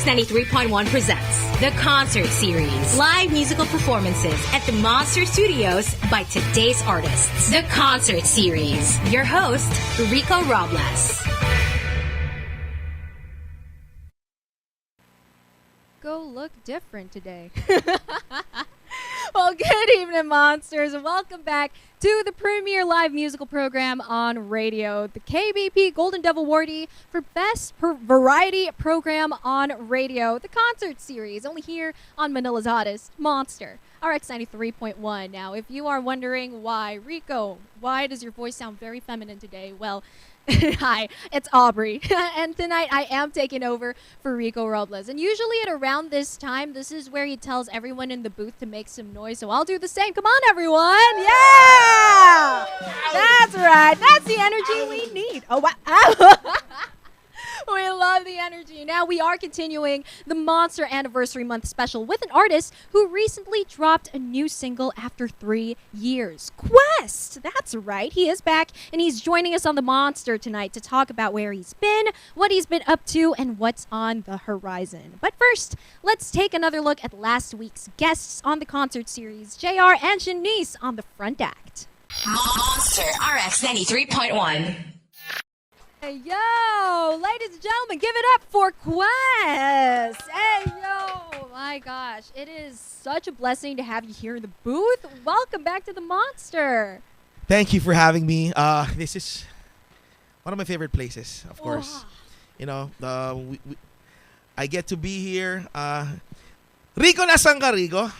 RX93.1 presents the Concert Series. Live musical performances at the Monster Studios by today's artists. The Concert Series. Your host, Rico Robles. Go look different today. Well, good evening, Monsters, and welcome back to the premier live musical program on radio, the KBP Golden Dove Awardee for Best Variety Program on Radio, the Concert Series, only here on Manila's hottest, Monster RX93.1. Now, if you are wondering why, Rico, why does your voice sound very feminine today? Well, hi, it's Aubrey, and tonight I am taking over for Rico Robles. And usually at around this time, this is where he tells everyone in the booth to make some noise, so I'll do the same. Come on, everyone! Yeah! That's right. That's the energy we need. Oh, wow. We love the energy. Now we are continuing the Monster Anniversary Month special with an artist who recently dropped a new single after 3 years. Quest! That's right. He is back, and he's joining us on the Monster tonight to talk about where he's been, what he's been up to, and what's on the horizon. But first, let's take another look at last week's guests on the concert series, JR and Shanice on the front act. Monster RX 93.1. Hey, yo, ladies and gentlemen, give it up for Quest. Hey, yo, my gosh, it is such a blessing to have you here in the booth. Welcome back to the Monster. Thank you for having me. This is one of my favorite places, of course. You know, I get to be here. Rico, nasan ka, Rico?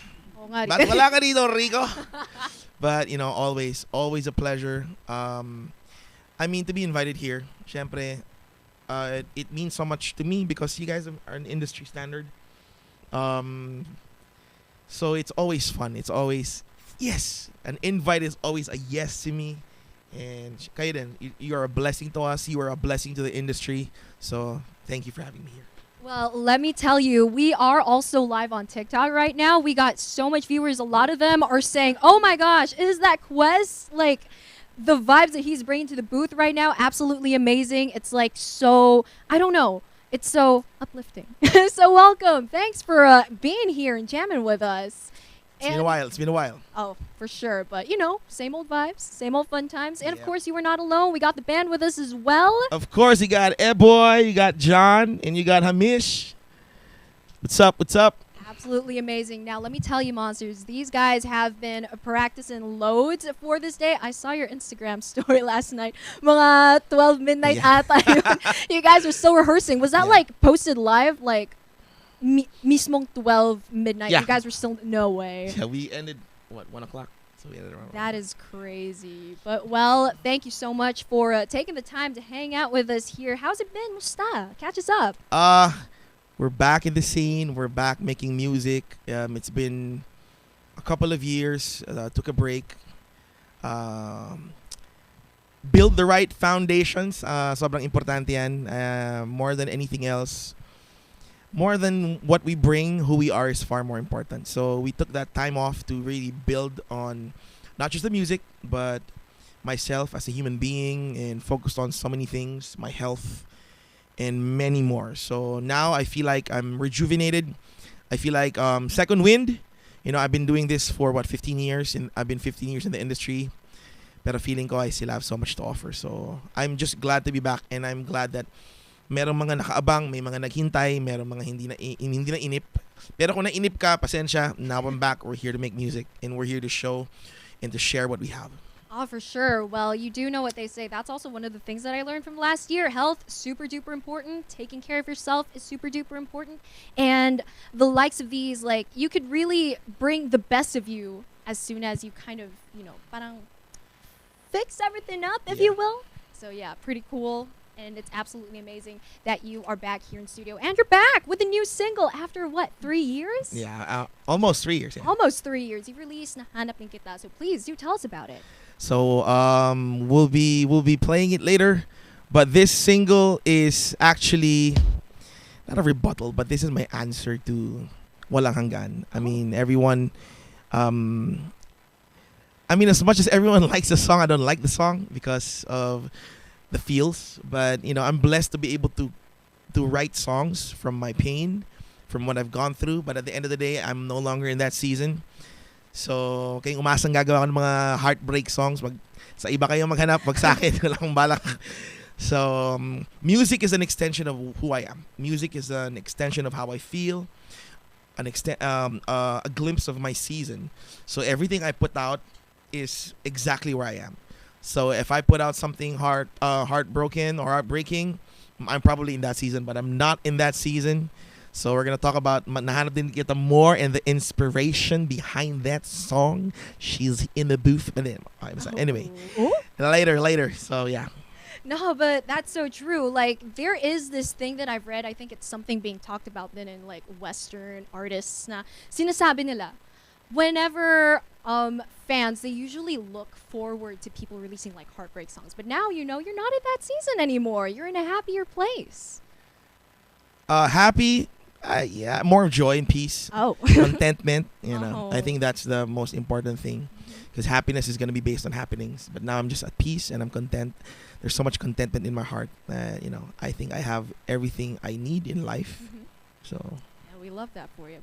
Ba't wala ka dito, Rico? But, you know, always a pleasure. I mean, to be invited here, syempre, it means so much to me because you guys are an industry standard. So it's always fun. It's always, yes, an invite is always a yes to me. And kayo din, you are a blessing to us. You are a blessing to the industry. So thank you for having me here. Well, let me tell you, we are also live on TikTok right now. We got so much viewers. A lot of them are saying, oh my gosh, is that Quest? Like, the vibes that he's bringing to the booth right now, absolutely amazing. It's like so, I don't know, it's so uplifting. So welcome. Thanks for being here and jamming with us. It's been a while. Oh, for sure. But, you know, same old vibes, same old fun times. And, of course, you were not alone. We got the band with us as well. Of course, you got Boy, you got John, and you got Hamish. What's up? What's up? Absolutely amazing. Now, let me tell you, Monsters, these guys have been practicing loads for this day. I saw your Instagram story last night. Mga 12 midnight ata yun. You guys were still rehearsing. Was that like posted live? Like, mismong 12 midnight? You guys were still, no way. Yeah, we ended, 1 o'clock? So we ended around. That is crazy. But, well, thank you so much for taking the time to hang out with us here. How's it been? Musta? Catch us up. We're back in the scene. We're back making music. It's been a couple of years. Took a break. Build the right foundations. Sobrang importante yan. More than anything else. More than what we bring, who we are is far more important. So we took that time off to really build on not just the music, but myself as a human being and focused on so many things, my health, and many more. So now I feel like I'm rejuvenated. I feel like second wind. You know, I've been doing this for 15 years, and I've been 15 years in the industry. Pero feeling ko I still have so much to offer. So I'm just glad to be back, and I'm glad that merong mga nakaabang, may mga naghintay, merong mga hindi na inip. Pero kung nainip ka, pasensya. Now I'm back. We're here to make music, and we're here to show and to share what we have. Oh, for sure. Well, you do know what they say. That's also one of the things that I learned from last year. Health, super duper important. Taking care of yourself is super duper important. And the likes of these, like, you could really bring the best of you as soon as you kind of, you know, parang fix everything up, if you will. So, yeah, pretty cool. And it's absolutely amazing that you are back here in studio. And you're back with a new single after, 3 years? Yeah, almost 3 years. Yeah. Almost 3 years. You released Nahanap Din Kita. So please do tell us about it. So we'll be playing it later, but this single is actually not a rebuttal, but this is my answer to Walang Hanggan. I mean, everyone. I mean, as much as everyone likes the song, I don't like the song because of the feels. But you know, I'm blessed to be able to write songs from my pain, from what I've gone through. But at the end of the day, I'm no longer in that season. So, kayong umasang gagawa ko ng mga heartbreak songs. Sa iba kayo maghanap, wag sa akin. Wala akong balak. So, music is an extension of who I am. Music is an extension of how I feel. A glimpse of my season. So, everything I put out is exactly where I am. So, if I put out something heartbroken or heartbreaking, I'm probably in that season, but I'm not in that season. So we're gonna talk about nahanap din kita more and the inspiration behind that song. She's in the booth, but then anyway, later. So yeah. No, but that's so true. Like, there is this thing that I've read. I think it's something being talked about then in like Western artists. Na sinasabi nila, whenever fans, they usually look forward to people releasing like heartbreak songs. But now you're not in that season anymore. You're in a happier place. Happy. Yeah, more joy and peace. Oh. Contentment, I think that's the most important thing, because happiness is going to be based on happenings. But now I'm just at peace and I'm content. There's so much contentment in my heart that, I think I have everything I need in life. So we love that for you.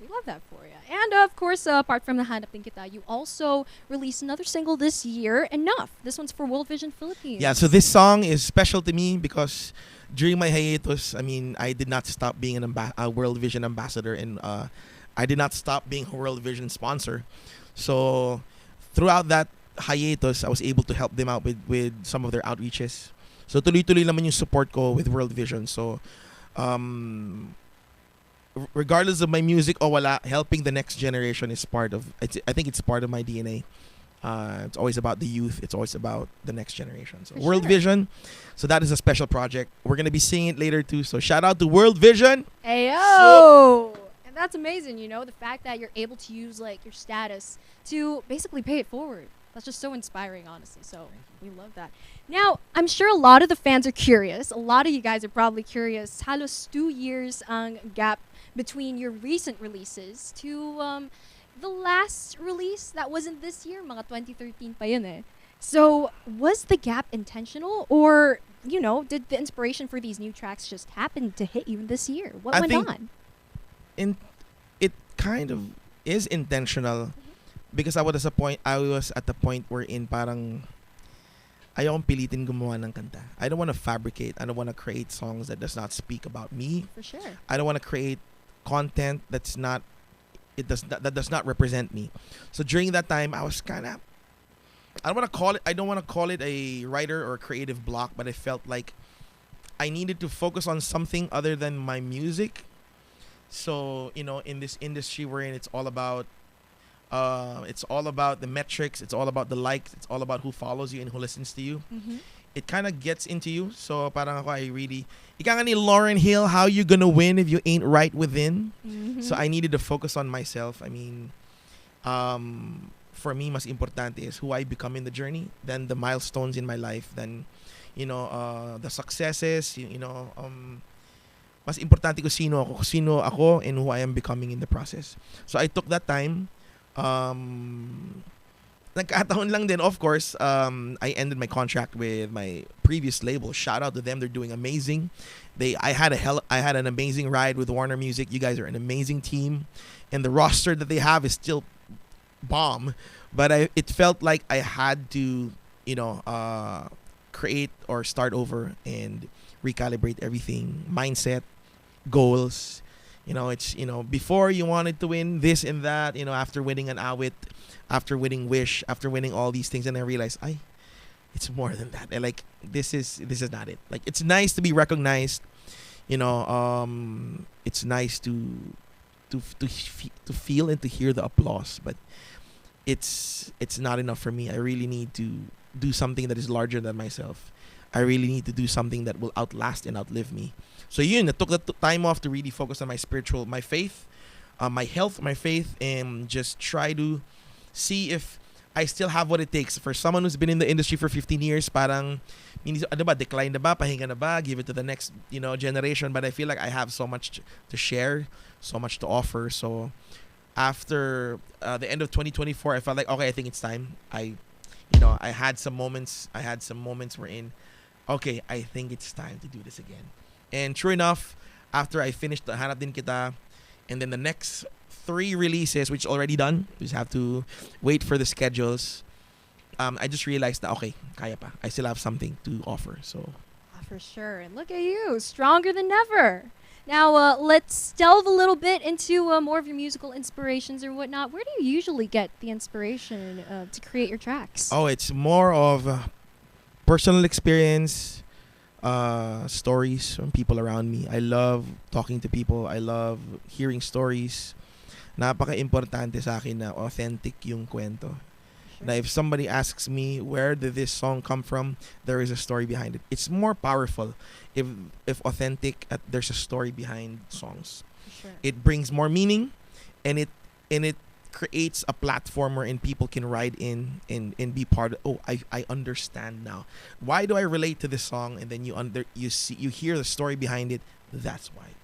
And of course, apart from the Hanap Din Kita, you also released another single this year, Enough. This one's for World Vision Philippines. Yeah, so this song is special to me because during my hiatus, I did not stop being a World Vision ambassador, and I did not stop being a World Vision sponsor. So throughout that hiatus, I was able to help them out with some of their outreaches. So tuloy-tuloy naman yung support ko with World Vision. So regardless of my music o wala, helping the next generation is part of I think it's part of my DNA. It's always about the youth. It's always about the next generation. So World Vision. So that is a special project. We're going to be singing it later too. So shout out to World Vision. Ayo! And that's amazing, the fact that you're able to use like your status to basically pay it forward. That's just so inspiring, honestly. So we love that. Now, I'm sure a lot of the fans are curious. A lot of you guys are probably curious. Halos 2 years ang gap between your recent releases to the last release that wasn't this year, mga 2013 pa yun eh. So, was the gap intentional, or, did the inspiration for these new tracks just happen to hit you this year? What went on? It kind of is intentional, because I was at the point wherein parang ayokong pilitin gumawa ng kanta. I don't want to fabricate. I don't want to create songs that does not speak about me. For sure. I don't want to create content that does not represent me. So during that time, I was kind of, I don't want to call it a writer or a creative block, but I felt like I needed to focus on something other than my music. So, in this industry we're in, it's all about the metrics, it's all about the likes, it's all about who follows you and who listens to you. It kind of gets into you. So parang ako, ika nga ni Lauryn Hill, how you gonna win if you ain't right within? So I needed to focus on myself. For me, mas importante is who I become in the journey, then the milestones in my life, then the successes, mas importante ko sino ako and who I am becoming in the process. So I took that time. Nagkataon lang din, of course, I ended my contract with my previous label. Shout out to them. They're doing amazing. I had an amazing ride with Warner Music. You guys are an amazing team. And the roster that they have is still bomb. But it felt like I had to, create or start over and recalibrate everything. Mindset, goals. It's, before you wanted to win this and that, after winning an awit, after winning Wish, after winning all these things, and I realized, it's more than that. And like, this is not it. Like, it's nice to be recognized. It's nice to feel and to hear the applause, but it's not enough for me. I really need to do something that is larger than myself. I really need to do something that will outlast and outlive me. So I took the time off to really focus on my faith, my health, my faith, and just try to see if I still have what it takes. For someone who's been in the industry for 15 years, parang, decline na ba, pahinga na ba, give it to the next, generation. But I feel like I have so much to share, so much to offer. So after the end of 2024, I felt like, okay, I think it's time. I had some moments wherein, okay, I think it's time to do this again. And true enough, after I finished the Hanap Din Kita, And then the next 3 releases, which already done, we just have to wait for the schedules. I just realized that, okay, kaya pa. I still have something to offer. So, For sure. And look at you, stronger than ever. Now, let's delve a little bit into more of your musical inspirations and whatnot. Where do you usually get the inspiration to create your tracks? oh, it's more of personal experience, stories from people around me. I love talking to people. I love hearing stories. Napaka-importante sa akin na authentic yung kwento. Now, if somebody asks me where did this song come from, there is a story behind it. It's more powerful if authentic. There's a story behind songs. Sure. It brings more meaning, and it creates a platform wherein people can ride in and be part of. Oh, I understand now. Why do I relate to this song? And then you hear the story behind it. That's why.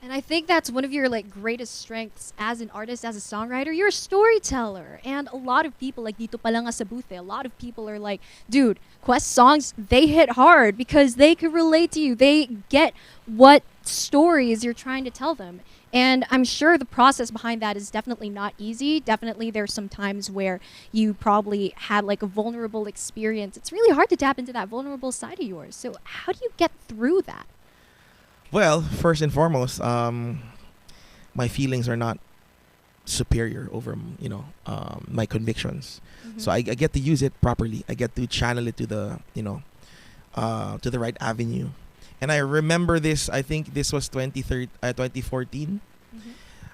And I think that's one of your greatest strengths as an artist, as a songwriter. You're a storyteller. And a lot of people, dito pa lang nga sa booth, a lot of people are like, dude, Quest songs, they hit hard because they could relate to you. They get what stories you're trying to tell them. And I'm sure the process behind that is definitely not easy. Definitely there's some times where you probably had a vulnerable experience. It's really hard to tap into that vulnerable side of yours. So how do you get through that? Well, first and foremost, my feelings are not superior over my convictions. Mm-hmm. So I get to use it properly. I get to channel it to the to the right avenue. And I remember this. I think this was 2014. Mm-hmm.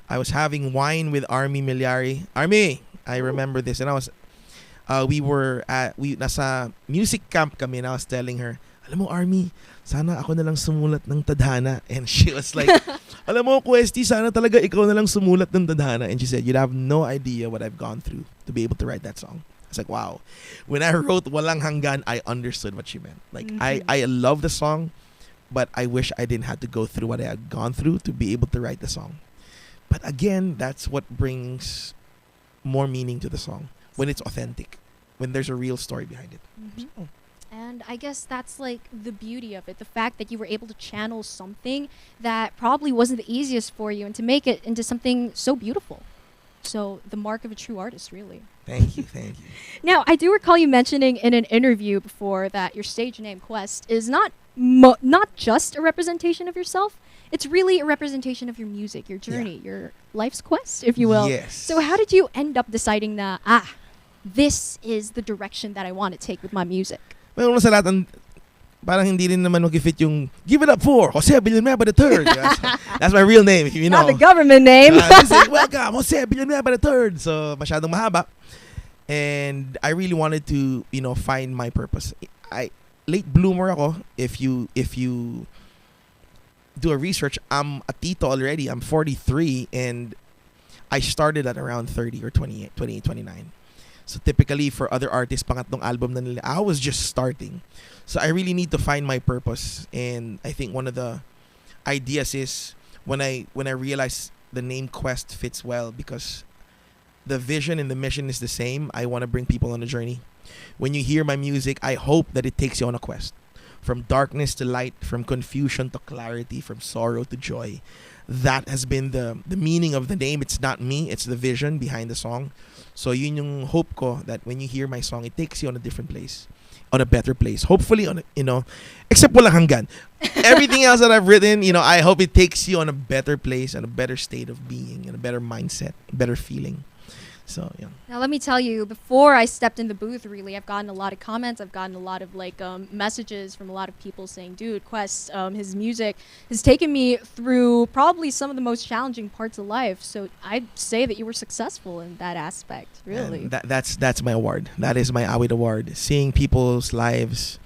I was having wine with Army Milyari. Army, I remember this, and I was nasa music camp kami, and I was telling her, alam mo, Army, sana ako na lang sumulat ng tadhana. And she was like, alam mo, Questy, sana talaga ikaw na lang sumulat ng tadhana. And she said, you'd have no idea what I've gone through to be able to write that song. I was like, wow. When I wrote Walang Hanggan, I understood what she meant. I love the song, but I wish I didn't have to go through what I had gone through to be able to write the song. But again, that's what brings more meaning to the song, when it's authentic, when there's a real story behind it. Mm-hmm. So, And I guess that's the beauty of it. The fact that you were able to channel something that probably wasn't the easiest for you and to make it into something so beautiful. So the mark of a true artist, really. thank you. Now, I do recall you mentioning in an interview before that your stage name, Quest, is not just a representation of yourself. It's really a representation of your music, your journey, your life's quest, if you will. Yes. So how did you end up deciding that, this is the direction that I want to take with my music? Well, una sa lahat, parang hindi rin naman mag-fit yung give it up for Jose Villanueva III. That's my real name, if you know. Not the government name. Welcome, Jose Villanueva III. So, masyadong mahaba. And I really wanted to, find my purpose. Late bloomer ako. If you do a research, I'm a tito already. I'm 43, and I started at around 30 or 28, 29. So typically for other artists, pangatlong album na nila, I was just starting. So I really need to find my purpose. And I think one of the ideas is when I realized the name Quest fits well because the vision and the mission is the same. I want to bring people on a journey. When you hear my music, I hope that it takes you on a quest. From darkness to light, from confusion to clarity, from sorrow to joy. That has been the meaning of the name. It's not me, it's the vision behind the song. So yun yung hope ko, that when you hear my song, it takes you on a different place, on a better place. Hopefully, except Walang Hanggan. Everything else that I've written, I hope it takes you on a better place and a better state of being and a better mindset, better feeling. So, yeah. Now, let me tell you, before I stepped in the booth, really, I've gotten a lot of comments. I've gotten a lot of messages from a lot of people saying, dude, Quest, his music has taken me through probably some of the most challenging parts of life. So I'd say that you were successful in that aspect, really. And that's my award. That is my Awit award. Seeing people's lives,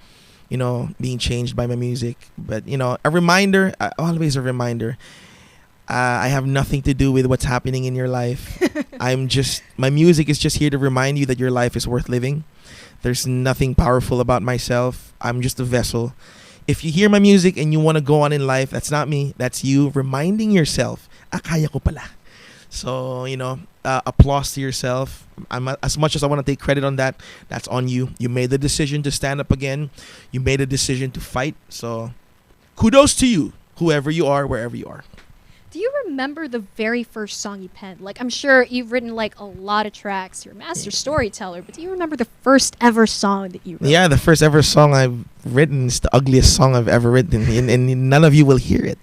being changed by my music. But, a reminder, always a reminder. I have nothing to do with what's happening in your life. My music is just here to remind you that your life is worth living. There's nothing powerful about myself. I'm just a vessel. If you hear my music and you want to go on in life, that's not me. That's you reminding yourself, kaya ko pala. So, applause to yourself. As much as I want to take credit on that, that's on you. You made the decision to stand up again. You made a decision to fight. So, kudos to you, whoever you are, wherever you are. Do you remember the very first song you penned? Like, I'm sure you've written like a lot of tracks. You're a master storyteller, but do you remember the first ever song that you wrote? Yeah, the first ever song I've written is the ugliest song I've ever written, and none of you will hear it.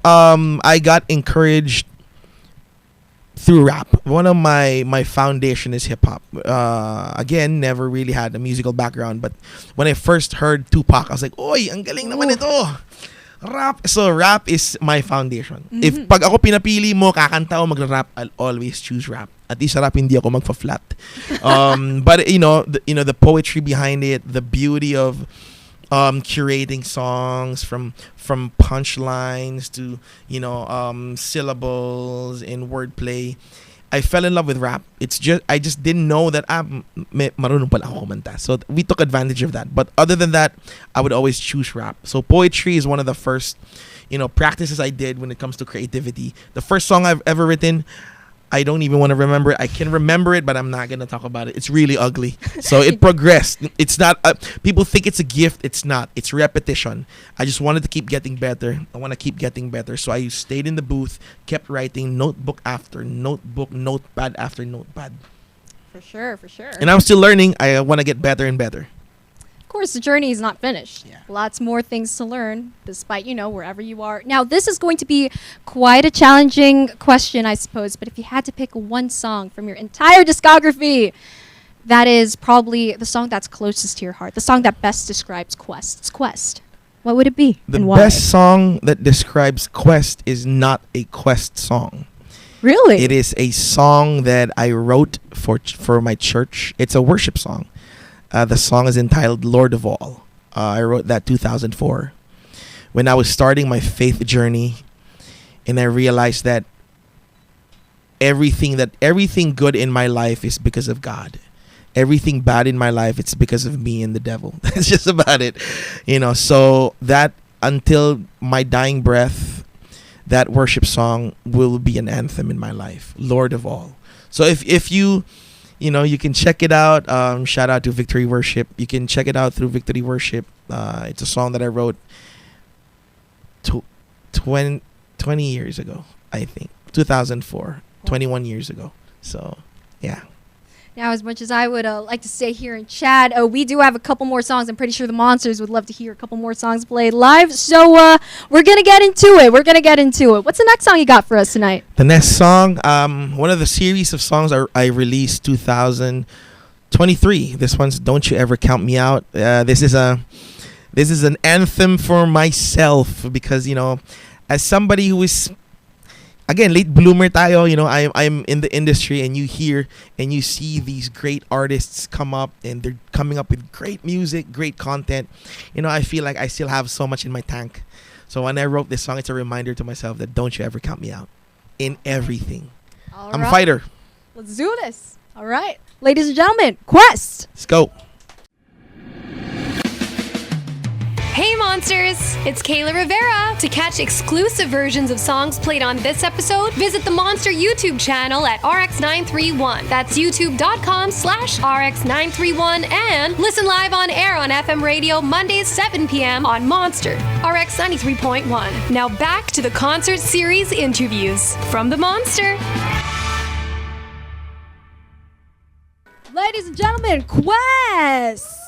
I got encouraged through rap. One of my foundation is hip hop. Again, never really had a musical background, but when I first heard Tupac, I was like, "Oy, ang galing naman ito." Rap. So rap is my foundation. If pag ako pinapili mo kakanta o magra-rap, I'll always choose rap. At least sa rap hindi ako magfa-flat. But the poetry behind it, the beauty of curating songs from punchlines to syllables and wordplay. I fell in love with rap. I just didn't know that marunong pala ako kumanta. So we took advantage of that. But other than that, I would always choose rap. So poetry is one of the first practices I did when it comes to creativity. The first song I've ever written, I don't even want to remember it. I can remember it, but I'm not going to talk about it. It's really ugly. So it progressed. It's not, people think it's a gift. It's not. It's repetition. I just wanted to keep getting better. I want to keep getting better. So I stayed in the booth, kept writing notebook after notebook, notepad after notepad. For sure. And I'm still learning. I want to get better and better. Of course, the journey is not finished. Yeah. Lots more things to learn, despite, wherever you are. Now, this is going to be quite a challenging question, I suppose, but if you had to pick one song from your entire discography, that is probably the song that's closest to your heart, the song that best describes Quest. What would it be The and why? best song that describes Quest is not a Quest song. Really? It is a song that I wrote for my church. It's a worship song. The song is entitled Lord of All. I wrote that 2004 when I was starting my faith journey, and I realized that everything good in my life is because of God. Everything bad in my life, it's because of me and the devil. That's just about it. So that until my dying breath, that worship song will be an anthem in my life. Lord of All. So if you can check it out. Shout out to Victory Worship. You can check it out through Victory Worship. It's a song that I wrote 20 years ago, I think. 2004. 21 years ago. So, yeah. Now, as much as I would like to stay here and chat, we do have a couple more songs. I'm pretty sure the Monsters would love to hear a couple more songs played live. So we're going to get into it. What's the next song you got for us tonight? The next song, one of the series of songs I released 2023. This one's Don't You Ever Count Me Out. This is an anthem for myself because, as somebody who is, again, late bloomer tayo, I'm in the industry, and you hear and you see these great artists come up and they're coming up with great music, great content. I feel like I still have so much in my tank. So when I wrote this song, it's a reminder to myself that don't you ever count me out in everything. I'm a fighter. Let's do this. All right. Ladies and gentlemen, Quest. Let's go. Hey Monsters, it's Kayla Rivera. To catch exclusive versions of songs played on this episode, visit the Monster YouTube channel at RX931. That's youtube.com/RX931 and listen live on air on FM radio Mondays 7 p.m. on Monster RX93.1. Now back to the concert series interviews from the Monster. Ladies and gentlemen, Quest.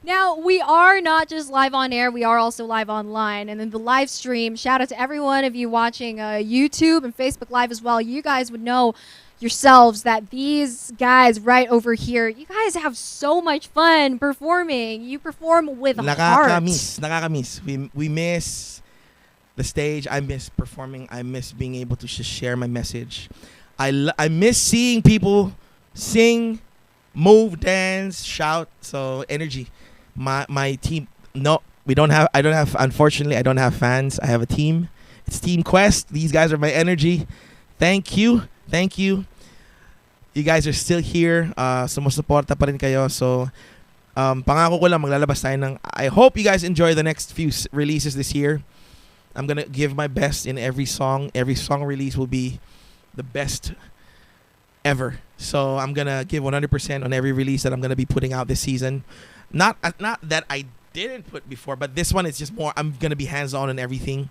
Now, we are not just live on air, we are also live online. And then the live stream, shout out to every one of you watching YouTube and Facebook Live as well. You guys would know yourselves that these guys right over here, you guys have so much fun performing. You perform with heart. Nakakamiss. We miss the stage. I miss performing. I miss being able to share my message. I miss seeing people sing, move, dance, shout. So energy. My team, unfortunately I don't have fans. I have a team. It's Team Quest. These guys are my energy. Thank you. You guys are still here. Sumusuporta pa rin kayo. So pangako ko lang maglalabas tayo ng, I hope you guys enjoy the next few releases this year. I'm gonna give my best in every song. Every song release will be the best ever. So I'm gonna give 100% on every release that I'm gonna be putting out this season. Not that I didn't put before, but this one is just more. I'm gonna be hands-on on everything,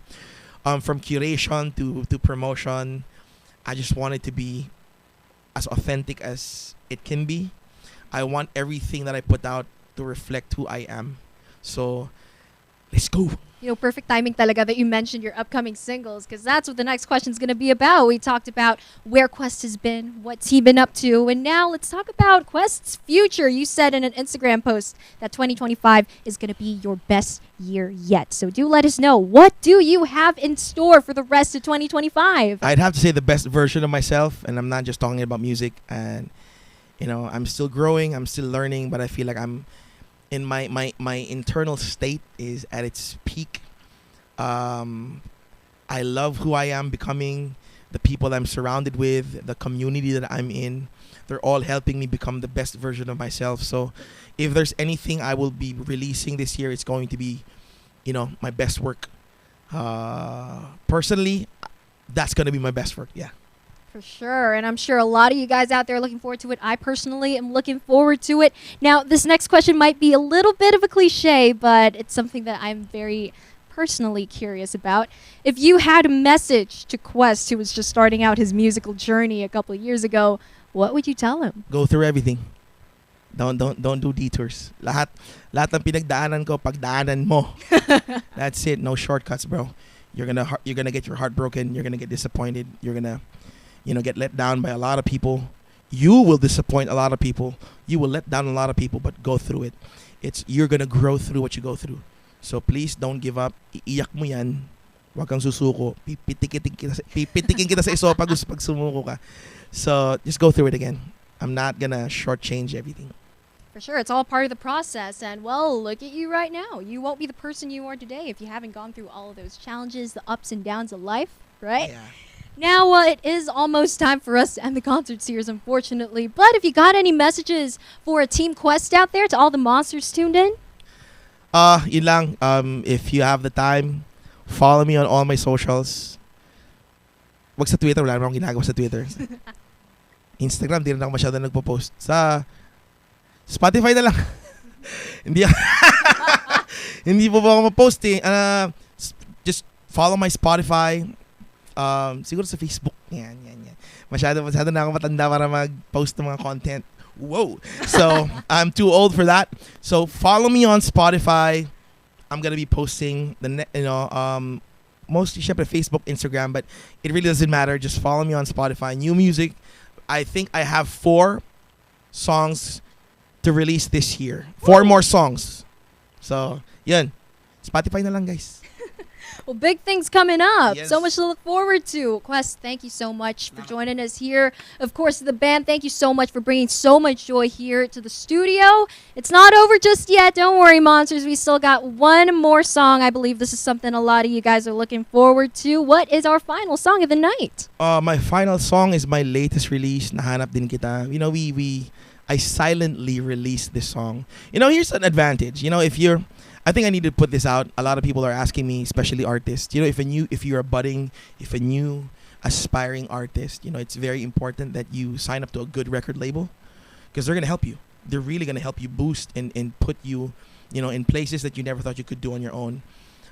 from curation to promotion. I just want it to be as authentic as it can be. I want everything that I put out to reflect who I am. So, let's go. Perfect timing talaga that you mentioned your upcoming singles, because that's what the next question is going to be about. We talked about where Quest has been, what's he been up to, and now let's talk about Quest's future. You said in an Instagram post that 2025 is going to be your best year yet. So do let us know, what do you have in store for the rest of 2025? I'd have to say the best version of myself, and I'm not just talking about music. And I'm still growing, I'm still learning, but I feel like I'm in my internal state is at its peak. I love who I am becoming, the people I'm surrounded with, the community that I'm in. They're all helping me become the best version of myself. So if there's anything I will be releasing this year, it's going to be, my best work. Personally, that's going to be my best work. Yeah. For sure, and I'm sure a lot of you guys out there are looking forward to it. I personally am looking forward to it. Now, this next question might be a little bit of a cliche, but it's something that I'm very personally curious about. If you had a message to Quest, who was just starting out his musical journey a couple of years ago, what would you tell him? Go through everything. Don't do detours. Lahat ng pinagdaanan ko, pagdaanan mo. That's it. No shortcuts, bro. You're gonna get your heart broken. You're gonna get disappointed. You're gonna get let down by a lot of people. You will disappoint a lot of people. You will let down a lot of people, but go through it. You're gonna grow through what you go through. So please don't give up. Iiyak mo yan. Huwag kang susuko. Pipitikin kita sa iso pag sumuko ka. So just go through it again. I'm not gonna shortchange everything. For sure, it's all part of the process. And, well, look at you right now. You won't be the person you are today if you haven't gone through all of those challenges, the ups and downs of life, right? Yeah. Now, it is almost time for us to end the concert series, unfortunately. But if you got any messages for a Team Quest out there, to all the monsters tuned in? Yun lang. If you have the time, follow me on all my socials. Wag sa Twitter. Wala naman akong ginagawa sa Twitter. Instagram, di rin ako masyado nagpo-post. Sa Spotify na lang. Hindi po ako ma-post eh. Just follow my Spotify. Siguro sa Facebook. Yan. Masyado na ako matanda para mag-post ng mga content. Whoa. So, I'm too old for that. So, follow me on Spotify. I'm gonna be posting mostly syempre Facebook, Instagram, but it really doesn't matter. Just follow me on Spotify. New music. I think I have 4 songs to release this year. 4 more songs. So, yun. Spotify na lang, guys. Well, big things coming up. Yes. So much to look forward to. Quest, thank you so much for joining us here. Of course, the band, thank you so much for bringing so much joy here to the studio. It's not over just yet. Don't worry, monsters. We still got one more song. I believe this is something a lot of you guys are looking forward to. What is our final song of the night? My final song is my latest release, Nahanap Din Kita. I silently released this song. Here's an advantage. I think I need to put this out. A lot of people are asking me, especially artists. If you're a new aspiring artist, it's very important that you sign up to a good record label, because they're gonna help you. They're really gonna help you boost and put you, in places that you never thought you could do on your own.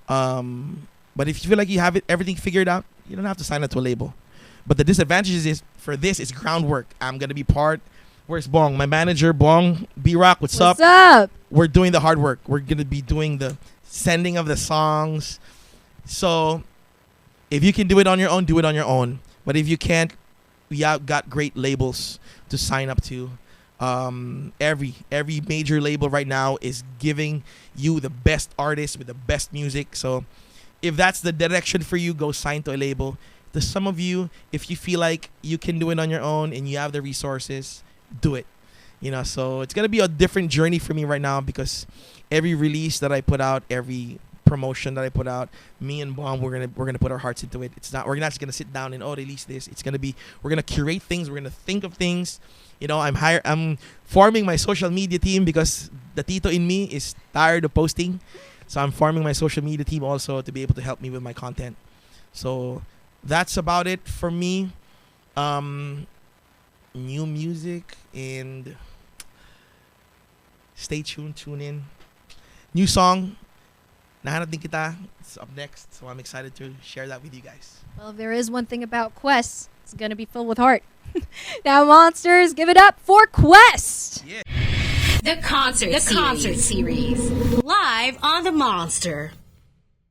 But if you feel like you have everything figured out, you don't have to sign up to a label. But the disadvantage is for this is groundwork. I'm gonna be part. Where's Bong? My manager, Bong, B-Rock, what's up? What's up? We're doing the hard work. We're going to be doing the sending of the songs. So if you can do it on your own, do it on your own. But if you can't, we have got great labels to sign up to. Every major label right now is giving you the best artists with the best music. So if that's the direction for you, go sign to a label. To some of you, if you feel like you can do it on your own and you have the resources, do it. So it's gonna be a different journey for me right now, because every release that I put out, every promotion that I put out, me and Bomb, we're gonna put our hearts into it. We're not just gonna sit down and release this. We're gonna curate things. We're gonna think of things. I'm forming my social media team, because the Tito in me is tired of posting. So I'm forming my social media team also to be able to help me with my content. So that's about it for me. New music, and stay tuned, tune in. new song, Nahanap Din Kita. It's up next, so I'm excited to share that with you guys. Well, if there is one thing about Quest, it's going to be filled with heart. Now, Monsters, give it up for Quest! The concert series. Live on the Monster.